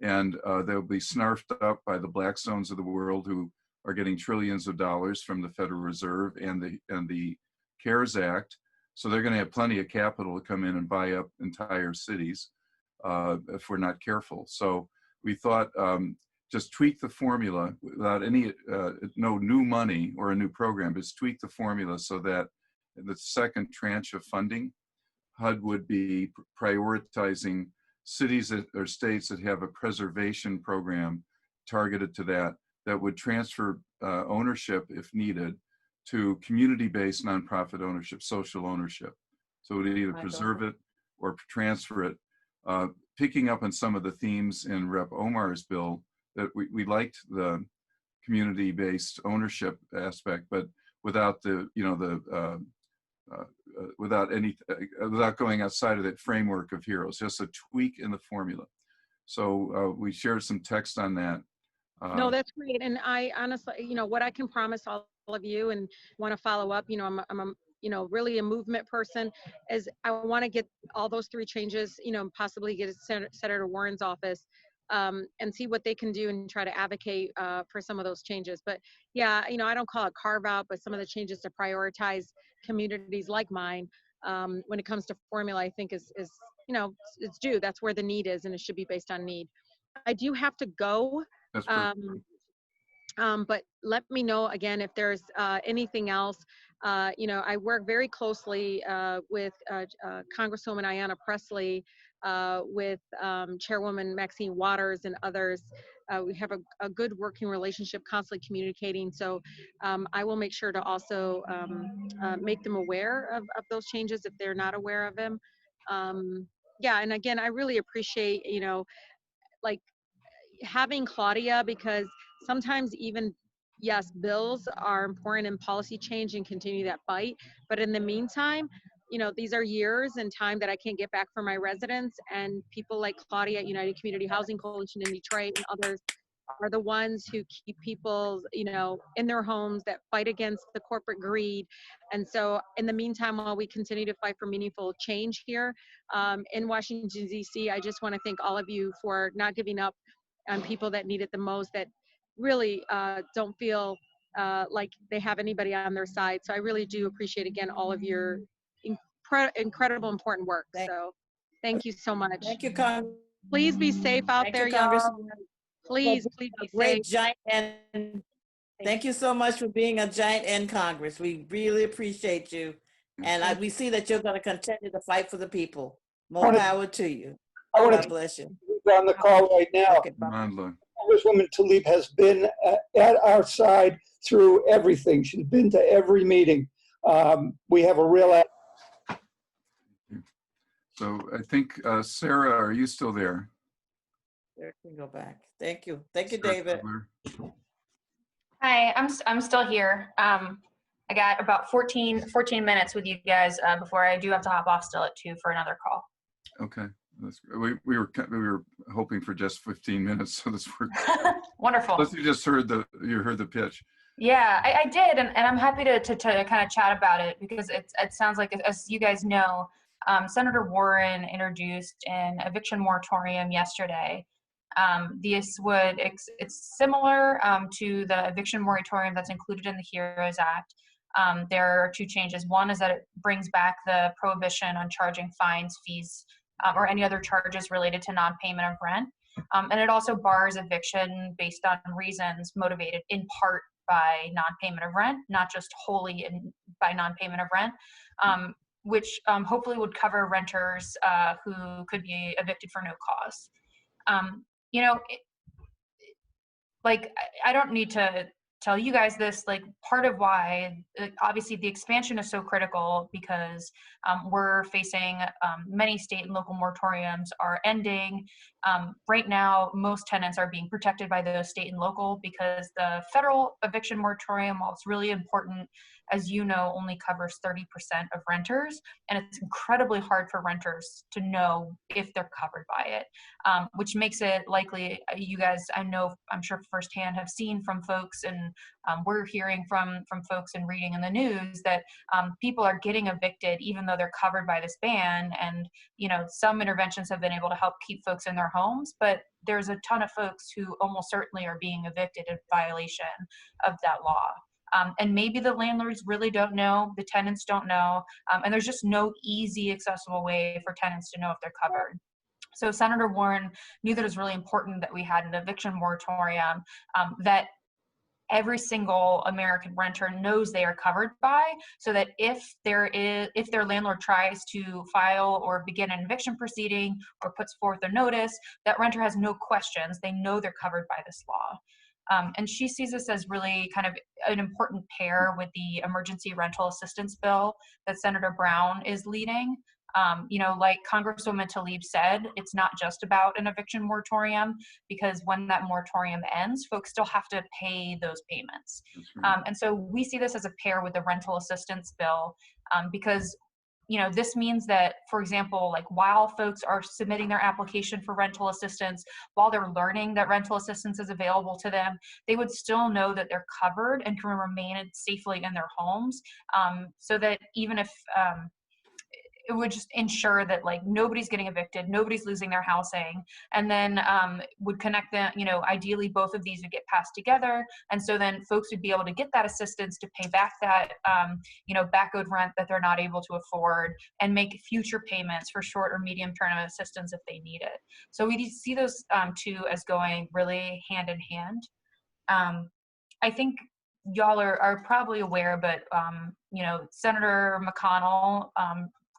S2: and they'll be snarfed up by the Blackstones of the world, who are getting trillions of dollars from the Federal Reserve and the CARES Act. So they're going to have plenty of capital to come in and buy up entire cities if we're not careful. So we thought just tweak the formula without any, no new money or a new program, just tweak the formula so that the second tranche of funding, HUD would be prioritizing cities or states that have a preservation program targeted to that would transfer ownership if needed to community-based nonprofit ownership, social ownership. So it would either preserve it or transfer it. Picking up on some of the themes in Rep. Omar's bill, that we liked the community-based ownership aspect, but without the, you know, without going outside of that framework of heroes, just a tweak in the formula. So we shared some text on that.
S11: No, that's great. And I honestly, you know, what I can promise all of you and want to follow up, you know, I'm a, you know, really a movement person, is I want to get all those 3 changes, you know, possibly get Senator Warren's office and see what they can do and try to advocate for some of those changes. But yeah, you know, I don't call it carve out, but some of the changes to prioritize communities like mine when it comes to formula, I think is, you know, it's due. That's where the need is, and it should be based on need. I do have to go. But let me know again if there's anything else. You know, I work very closely with Congresswoman Ayanna Pressley, with Chairwoman Maxine Waters and others. We have a good working relationship, constantly communicating. So I will make sure to also make them aware of those changes if they're not aware of them. Yeah, and again, I really appreciate, you know, like having Claudia, because sometimes even, yes, bills are important in policy change and continue that fight. But in the meantime, you know, these are years and time that I can't get back from my residents, and people like Claudia at United Community Housing Coalition in Detroit and others are the ones who keep people, you know, in their homes, that fight against the corporate greed. And so in the meantime, while we continue to fight for meaningful change here in Washington, D.C., I just want to thank all of you for not giving up on people that need it the most, that really don't feel like they have anybody on their side. So I really do appreciate, again, all of your incredible, important work. So thank you so much.
S1: Thank you, Congress.
S11: Please be safe out there, y'all. Please be
S1: Great
S11: safe.
S1: giant, and thank you so much for being a giant in Congress. We really appreciate you. And we see that you're going to continue to fight for the people. More power to you. God bless you.
S5: On the call right now.
S1: Okay,
S5: Congresswoman Tlaib has been at our side through everything. She's been to every meeting. We have a real.
S2: So I think, Sarah, are you still there?
S1: There can go back. Thank you. Thank you, David.
S10: Hi, I'm still here. I got about 14 minutes with you guys before I do have to hop off still at 2 for another call.
S2: Okay. That's, we were hoping for just 15 minutes, so this worked.
S10: Wonderful.
S2: Unless you just heard the pitch.
S10: Yeah, I did, and I'm happy to kind of chat about it, because it sounds like, as you guys know, Senator Warren introduced an eviction moratorium yesterday. It's similar to the eviction moratorium that's included in the HEROES Act. There are 2 changes. One is that it brings back the prohibition on charging fines, fees, or any other charges related to non-payment of rent. And it also bars eviction based on reasons motivated in part by non-payment of rent, not just wholly by non-payment of rent, which hopefully would cover renters who could be evicted for no cause. You know, like, I don't need to tell you guys this, like, part of why obviously the expansion is so critical, because we're facing many state and local moratoriums are ending. Right now, most tenants are being protected by those state and local, because the federal eviction moratorium, while it's really important, as you know, only covers 30% of renters, and it's incredibly hard for renters to know if they're covered by it, which makes it likely, you guys, I'm sure firsthand have seen from folks, and we're hearing from folks and reading in the news that people are getting evicted even though they're covered by this ban. And, you know, some interventions have been able to help keep folks in their homes, but there's a ton of folks who almost certainly are being evicted in violation of that law. And maybe the landlords really don't know, the tenants don't know, and there's just no easy, accessible way for tenants to know if they're covered. So Senator Warren knew that it was really important that we had an eviction moratorium that every single American renter knows they are covered by, so that if their landlord tries to file or begin an eviction proceeding or puts forth a notice, that renter has no questions. They know they're covered by this law. And she sees this as really kind of an important pair with the emergency rental assistance bill that Senator Brown is leading. You know, like Congresswoman Tlaib said, it's not just about an eviction moratorium, because when that moratorium ends, folks still have to pay those payments.
S2: Right.
S10: And so we see this as a pair with the rental assistance bill, because, you know, this means that, for example, like while folks are submitting their application for rental assistance, while they're learning that rental assistance is available to them, they would still know that they're covered and can remain safely in their homes, so that even if it would just ensure that like nobody's getting evicted, nobody's losing their housing, and then would connect them, you know, ideally both of these would get passed together. And so then folks would be able to get that assistance to pay back that, you know, back owed rent that they're not able to afford, and make future payments for short or medium term assistance if they need it. So we see those two as going really hand in hand. I think y'all are probably aware, but you know, Senator McConnell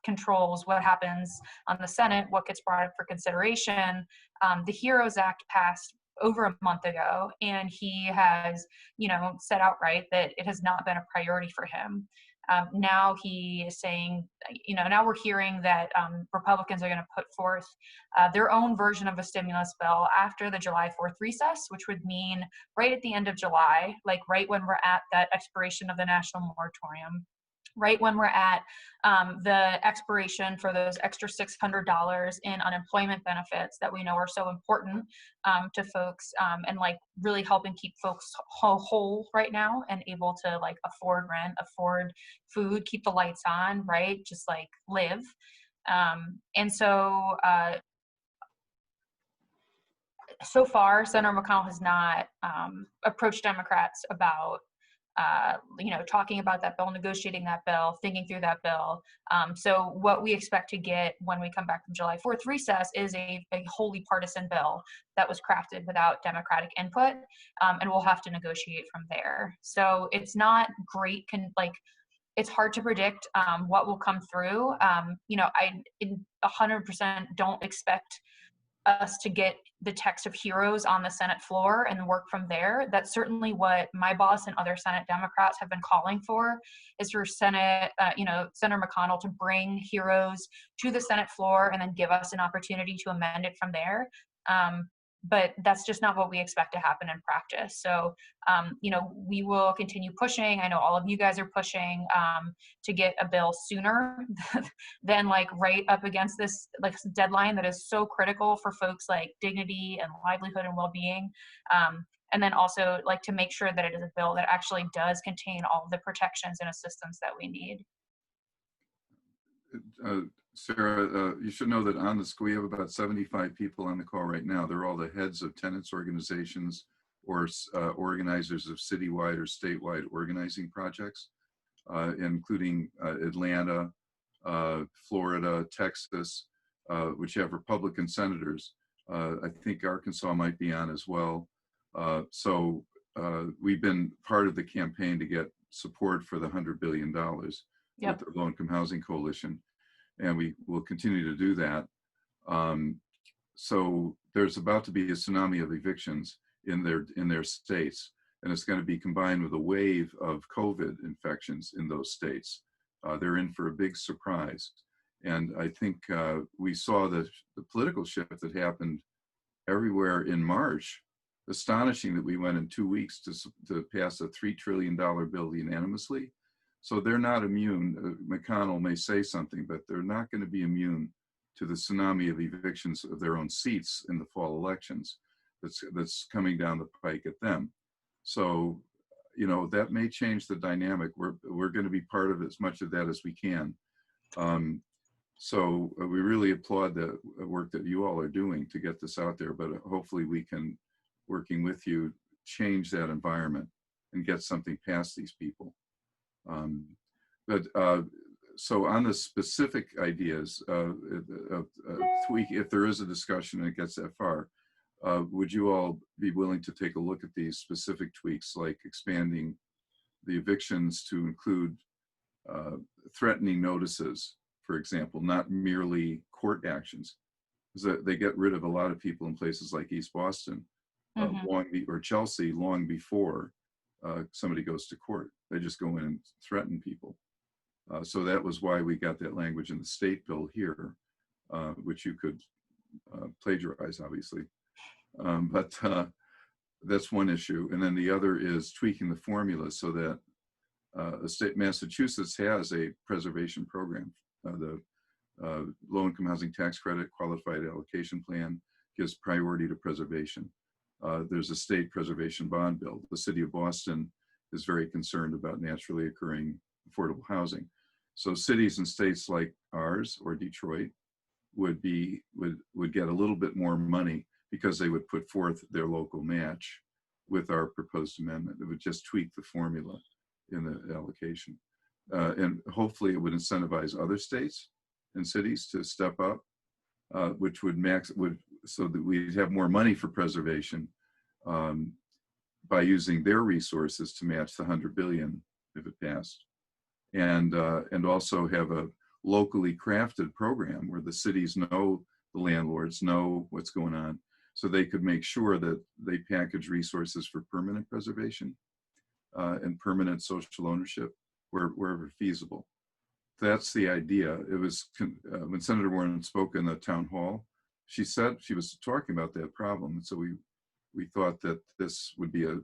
S10: controls what happens on the Senate, what gets brought up for consideration. The HEROES Act passed over a month ago, and he has, you know, said outright that it has not been a priority for him. Now he is saying, you know, now we're hearing that Republicans are going to put forth their own version of a stimulus bill after the July 4th recess, which would mean right at the end of July, like right when we're at that expiration of the national moratorium, right when we're at the expiration for those extra $600 in unemployment benefits that we know are so important to folks, and like really helping keep folks whole right now and able to like afford rent, afford food, keep the lights on, right? Just like live. And so, so far, Senator McConnell has not approached Democrats about you know, talking about that bill, negotiating that bill, thinking through that bill. So what we expect to get when we come back from July 4th recess is a wholly partisan bill that was crafted without Democratic input, and we'll have to negotiate from there. So it's not great, it's hard to predict what will come through. You know, I 100% don't expect us to get the text of HEROES on the Senate floor and work from there. That's certainly what my boss and other Senate Democrats have been calling for, is for Senate, you know, Senator McConnell to bring HEROES to the Senate floor and then give us an opportunity to amend it from there. But that's just not what we expect to happen in practice. So, you know, we will continue pushing. I know all of you guys are pushing to get a bill sooner than like right up against this like deadline that is so critical for folks like dignity and livelihood and well-being. And then also like to make sure that it is a bill that actually does contain all of the protections and assistance that we need.
S2: Sarah, you should know that on this, we have about 75 people on the call right now. They're all the heads of tenants organizations or organizers of citywide or statewide organizing projects, including Atlanta, Florida, Texas, which have Republican senators. I think Arkansas might be on as well. So we've been part of the campaign to get support for the $100 billion with the Low Income Housing Coalition, and we will continue to do that. So there's about to be a tsunami of evictions in their states, and it's going to be combined with a wave of COVID infections in those states. They're in for a big surprise. And I think we saw the political shift that happened everywhere in March. Astonishing that we went in 2 weeks to pass a $3 trillion bill unanimously. So they're not immune. McConnell may say something, but they're not going to be immune to the tsunami of evictions of their own seats in the fall elections that's coming down the pike at them. So, you know, that may change the dynamic. We're going to be part of as much of that as we can. So we really applaud the work that you all are doing to get this out there, but hopefully we can, working with you, change that environment and get something past these people. so on the specific ideas, tweak, if there is a discussion and it gets that far, would you all be willing to take a look at these specific tweaks, like expanding the evictions to include threatening notices, for example, not merely court actions? Because they get rid of a lot of people in places like East Boston or Chelsea long before somebody goes to court. They just go in and threaten people. So that was why we got that language in the state bill here, which you could plagiarize, obviously. But that's one issue. And then the other is tweaking the formula so that the state Massachusetts has a preservation program. The low-income housing tax credit qualified allocation plan gives priority to preservation. There's a state preservation bond bill. The city of Boston is very concerned about naturally occurring affordable housing. So cities and states like ours or Detroit would get a little bit more money because they would put forth their local match with our proposed amendment. It would just tweak the formula in the allocation. And hopefully it would incentivize other states and cities to step up, which would so that we'd have more money for preservation by using their resources to match the 100 billion if it passed. And also have a locally crafted program where the cities know, the landlords know what's going on, so they could make sure that they package resources for permanent preservation and permanent social ownership wherever feasible. That's the idea. It was when Senator Warren spoke in the town hall, she said she was talking about that problem. And so we thought that this would be a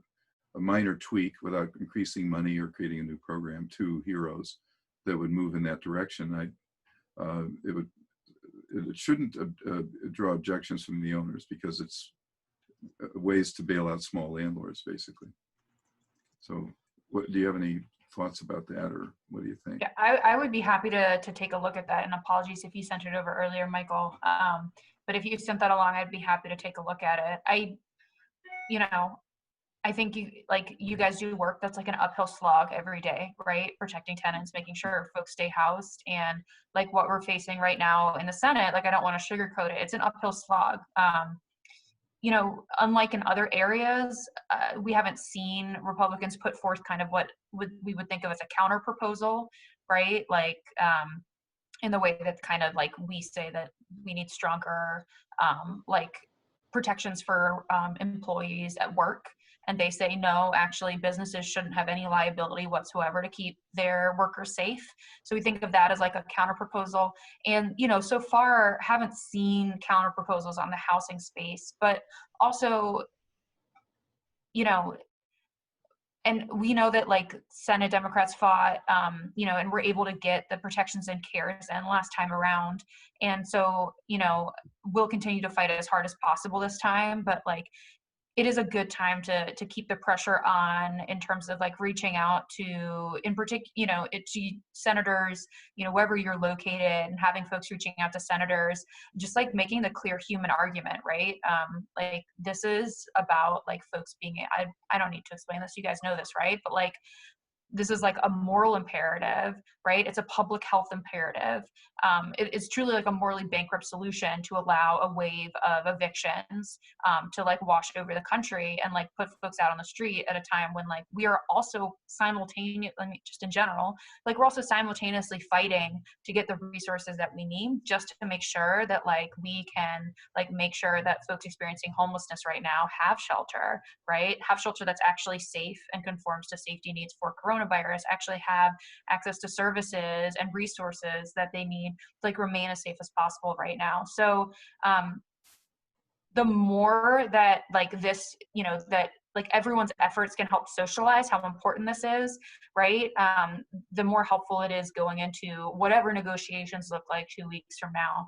S2: minor tweak without increasing money or creating a new program, to heroes that would move in that direction. It shouldn't draw objections from the owners because it's ways to bail out small landlords, basically. So do you have any thoughts about that, or what do you think?
S10: Yeah, I would be happy to take a look at that, and apologies if you sent it over earlier, Michael. But if you sent that along, I'd be happy to take a look at it. I think you guys do work that's like an uphill slog every day, right? Protecting tenants, making sure folks stay housed, and like what we're facing right now in the Senate, like I don't want to sugarcoat it. It's an uphill slog. Unlike in other areas, we haven't seen Republicans put forth kind of what we would think of as a counter proposal, right? Like in the way that kind of like we say that we need stronger like protections for employees at work. And they say, no, actually businesses shouldn't have any liability whatsoever to keep their workers safe. So we think of that as like a counter proposal. And, so far haven't seen counter proposals on the housing space, but also, and we know that like Senate Democrats fought, and were able to get the protections and CARES in last time around. And so, we'll continue to fight as hard as possible this time, but like, it is a good time to keep the pressure on in terms of like reaching out to, in particular, to senators, wherever you're located, and having folks reaching out to senators, just like making the clear human argument, right? Like this is about like folks being, I don't need to explain this, you guys know this, right? But like, this is like a moral imperative, right? It's a public health imperative. It's truly like a morally bankrupt solution to allow a wave of evictions to like wash over the country and like put folks out on the street at a time when like we are also simultaneously, just in general, like we're also simultaneously fighting to get the resources that we need just to make sure that like we can like make sure that folks experiencing homelessness right now have shelter, right? Have shelter that's actually safe and conforms to safety needs for coronavirus, actually have access to services and resources that they need to like remain as safe as possible right now. So the more that like this, that like everyone's efforts can help socialize how important this is, right? The more helpful it is going into whatever negotiations look like 2 weeks from now.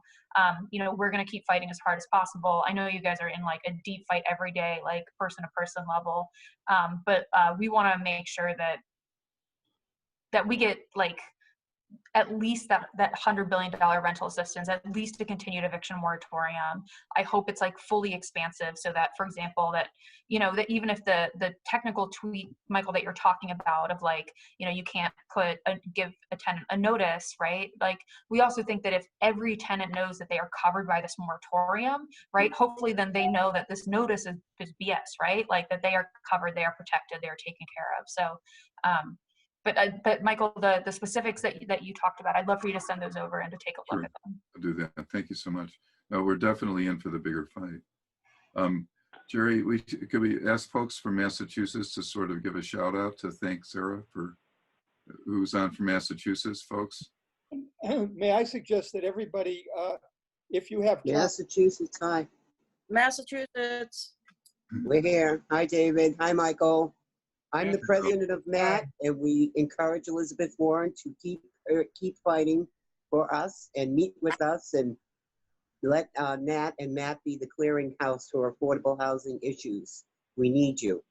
S10: We're going to keep fighting as hard as possible. I know you guys are in like a deep fight every day, like person to person level. But we want to make sure that we get like at least that $100 billion rental assistance, at least a continued eviction moratorium. I hope it's like fully expansive so that, for example, that, you know, that even if the technical tweak, Michael, that you're talking about of like, you know, you can't give a tenant a notice, right? Like, we also think that if every tenant knows that they are covered by this moratorium, right, hopefully then they know that this notice is BS, right? Like that they are covered, they are protected, they are taken care of. So, but Michael, the specifics that you talked about, I'd love for you to send those over and to take a look
S2: Sure,
S10: at them.
S2: I'll do that. Thank you so much. No, we're definitely in for the bigger fight. Jerry, could we ask folks from Massachusetts to sort of give a shout out to thank Sarah for who's on from Massachusetts, folks?
S5: May I suggest that everybody, if you have time,
S12: Massachusetts, hi.
S13: Massachusetts.
S12: We're here. Hi, David. Hi, Michael. I'm the president of NAHT, and we encourage Elizabeth Warren to keep fighting for us and meet with us and let NAHT and MAT be the clearinghouse for affordable housing issues. We need you.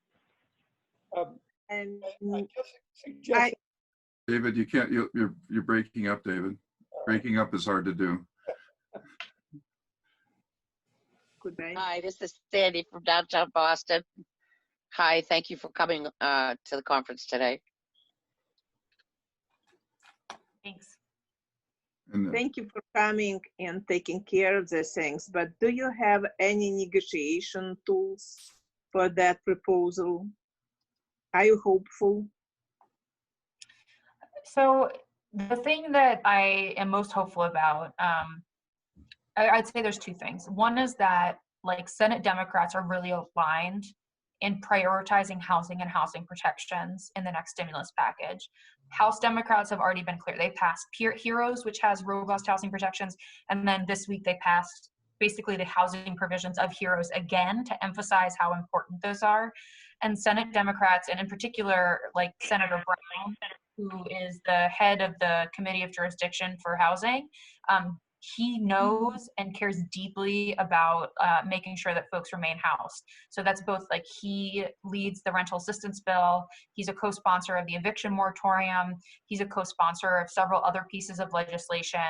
S5: and I just suggest
S2: David, you can't, you're breaking up, David. Breaking up is hard to do.
S13: Good day.
S6: Hi, this is Sandy from downtown Boston. Hi, thank you for coming to the conference today.
S10: Thanks.
S2: And
S13: Thank you for coming and taking care of these things, but do you have any negotiation tools for that proposal? Are you hopeful?
S10: So the thing that I am most hopeful about, I'd say there's two things. One is that like Senate Democrats are really aligned in prioritizing housing and housing protections in the next stimulus package. House Democrats have already been clear. They passed HEROES, which has robust housing protections. And then this week they passed basically the housing provisions of HEROES again to emphasize how important those are. And Senate Democrats, and in particular, like Senator Brown, who is the head of the Committee of Jurisdiction for Housing, he knows and cares deeply about making sure that folks remain housed. So that's both like he leads the rental assistance bill. He's a co-sponsor of the eviction moratorium. He's a co-sponsor of several other pieces of legislation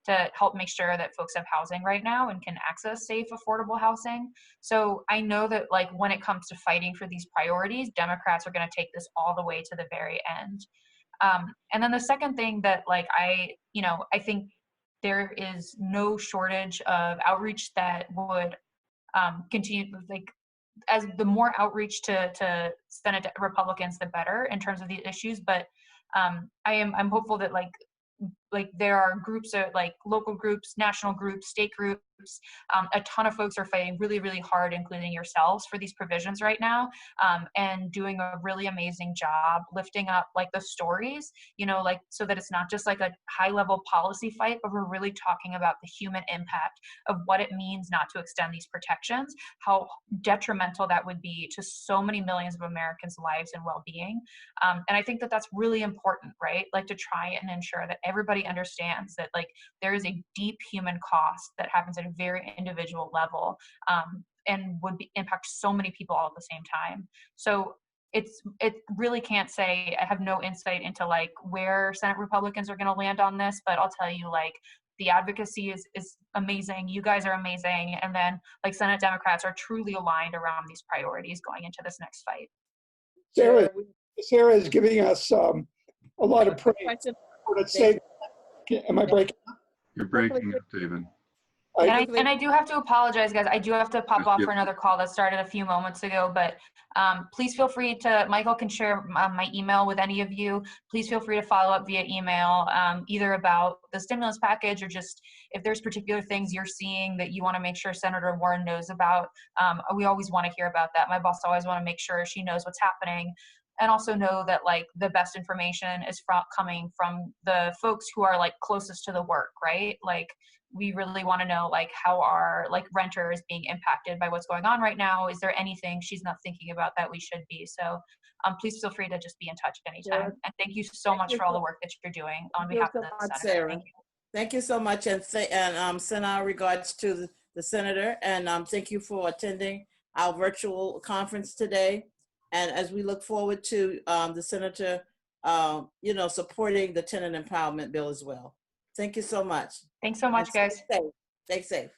S10: to help make sure that folks have housing right now and can access safe, affordable housing. So I know that like when it comes to fighting for these priorities, Democrats are going to take this all the way to the very end. And then the second thing that like I think there is no shortage of outreach that would continue, like as the more outreach to Senate Republicans, the better in terms of these issues. But I'm hopeful that like there are groups of like local groups, national groups, state groups, a ton of folks are fighting really, really hard, including yourselves, for these provisions right now, and doing a really amazing job lifting up like the stories, like so that it's not just like a high level policy fight, but we're really talking about the human impact of what it means not to extend these protections, how detrimental that would be to so many millions of Americans' lives and well-being. And I think that that's really important, right? Like to try and ensure that everybody understands that like there is a deep human cost that happens at a very individual level, and would impact so many people all at the same time. So it really can't say, I have no insight into like where Senate Republicans are going to land on this, but I'll tell you like the advocacy is amazing. You guys are amazing. And then like Senate Democrats are truly aligned around these priorities going into this next fight.
S5: Sarah is giving us a lot of praise. Let's say, am I breaking up?
S2: You're breaking up, David.
S10: And I do have to apologize, guys. I do have to pop off for another call that started a few moments ago, but please feel free to, Michael can share my email with any of you. Please feel free to follow up via email, either about the stimulus package or just if there's particular things you're seeing that you want to make sure Senator Warren knows about. We always want to hear about that. My boss always want to make sure she knows what's happening. And also know that like the best information is coming from the folks who are like closest to the work, right? Like we really want to know like how are like renters being impacted by what's going on right now? Is there anything she's not thinking about that we should be? So please feel free to just be in touch anytime.
S1: Yeah.
S10: And thank you so much for all the work that you're doing on behalf of the Senator.
S1: Sarah.
S10: Thank you.
S1: Thank you so much, and send our regards to the Senator, and thank you for attending our virtual conference today. And as we look forward to the Senator you know, supporting the tenant empowerment bill as well. Thank you so much.
S10: Thanks so much,
S1: And
S10: guys.
S1: stay safe. Stay safe.